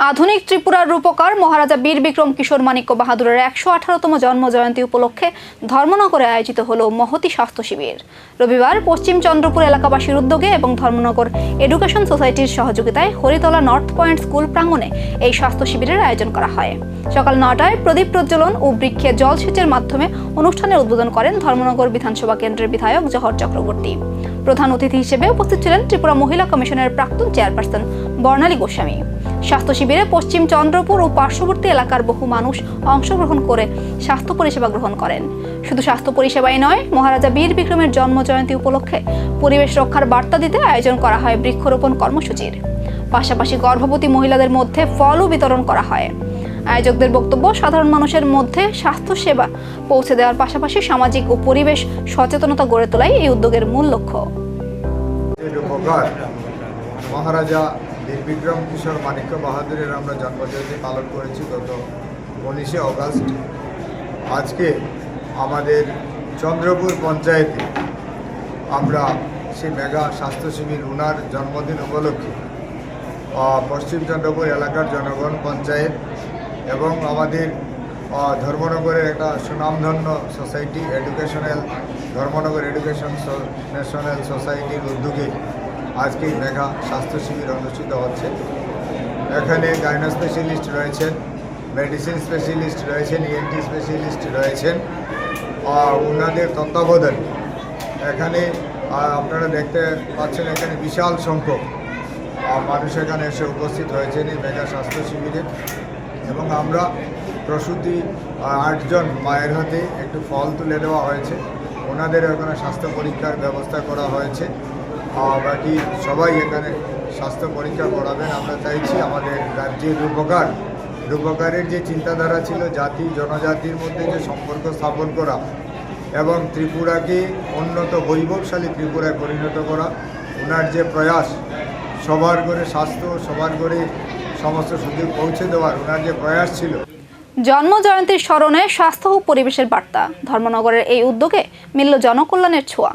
আধুনিক ত্রিপুরার রূপকার মহারাজা বীর বিক্রম কিশোর মাণিক্য বাহাদুরের ১১৮তম জন্ম জয়ন্তী উপলক্ষে ধর্মনগরে আয়োজিত হলো মহতি স্বাস্থ্য শিবির। রবিবার পশ্চিম চন্দ্রপুর এলাকাবাসীর উদ্যোগে এবং ধর্মনগর এডুকেশন সোসাইটির সহযোগিতায় হরিতলা নর্থ পয়েন্ট স্কুল প্রাঙ্গণে এই স্বাস্থ্য শিবিরের আয়োজন করা হয়। সকাল ৯টায় প্রদীপ প্রজ্বলন ও বৃক্ষে জলসেচের মাধ্যমে অনুষ্ঠানের উদ্বোধন করেন ধর্মনগর বিধানসভা কেন্দ্রের বিধায়ক জহর চক্রবর্তী। প্রধান অতিথি হিসেবে উপস্থিত ছিলেন ত্রিপুরা মহিলা কমিশনের প্রাক্তন চেয়ারপারসন বর্ণালী গোস্বামী। স্বাস্থ্য শিবিরে পশ্চিম চন্দ্রপুর ও পার্শ্ববর্তী এলাকার বহু মানুষ অংশগ্রহণ করে স্বাস্থ্য পরিষেবা গ্রহণ করেন। শুধু স্বাস্থ্য পরিষেবাই নয়, মহারাজা বীর বিক্রমের জন্ম জয়ন্তী উপলক্ষে পরিবেশ রক্ষার বার্তা দিতে আয়োজন করা হয় বৃক্ষরোপণ কর্মসূচির। পাশাপাশি গর্ভবতী মহিলাদের মধ্যে ফলও বিতরণ করা হয়। আয়োজকদের বক্তব্য, সাধারণ মানুষের মধ্যে স্বাস্থ্য সেবা পৌঁছে দেওয়ার পাশাপাশি সামাজিক ও পরিবেশ সচেতনতা গড়ে তোলাই এই উদ্যোগের মূল লক্ষ্য। মহারাজা বীর বিক্রম কিশোর মাণিক্য বাহাদুরের আমরা জন্মজয়ন্তী পালন করেছি গত 19শে অগাস্ট। আজকে আমাদের চন্দ্রপুর পঞ্চায়েতে আমরা সেই মেগা স্বাস্থ্য শিবির ওনার জন্মদিন উপলক্ষে পশ্চিম চন্দ্রপুর এলাকার জনগণ, পঞ্চায়েত এবং আমাদের ধর্মনগরের একটা সুনামধন্য সোসাইটি ধর্মনগর এডুকেশন ন্যাশনাল সোসাইটির উদ্যোগে আজকে মেগা স্বাস্থ্য শিবির অনুষ্ঠিত হচ্ছে। এখানে গাইনো স্পেশালিস্ট রয়েছেন, মেডিসিন স্পেশালিস্ট রয়েছেন, ইএনটি স্পেশালিস্ট রয়েছেন। ওনাদের তত্ত্বাবধানে এখানে আপনারা দেখতে পাচ্ছেন এখানে বিশাল সংখ্যক মানুষ এখানে এসে উপস্থিত হয়েছেন এই মেগা স্বাস্থ্য শিবিরে। এবং আমরা প্রসূতি 8 জন মায়ের হাতে একটু ফল তুলে দেওয়া হয়েছে। ওনাদের এখানে স্বাস্থ্য পরীক্ষার ব্যবস্থা করা হয়েছে। বাকি সবাই এখানে স্বাস্থ্য পরীক্ষা করাবেন। আমরা চাইছি আমাদের রাজ্যের রূপকারের যে চিন্তাধারা ছিল জাতি জনজাতির মধ্যে যে সম্পর্ক স্থাপন করা এবং ত্রিপুরাকে উন্নত বৈভবশালী ত্রিপুরায় পরিণত করা, ওনার যে প্রয়াস সবার ঘরে স্বাস্থ্য, সবার ঘরে সমস্ত সুযোগ পৌঁছে দেওয়ার ওনার যে প্রয়াস ছিল। জন্ম জয়ন্তীর স্মরণে স্বাস্থ্য ও পরিবেশের বার্তা, ধর্মনগরের এই উদ্যোগে মিলল জনকল্যাণের ছোঁয়া।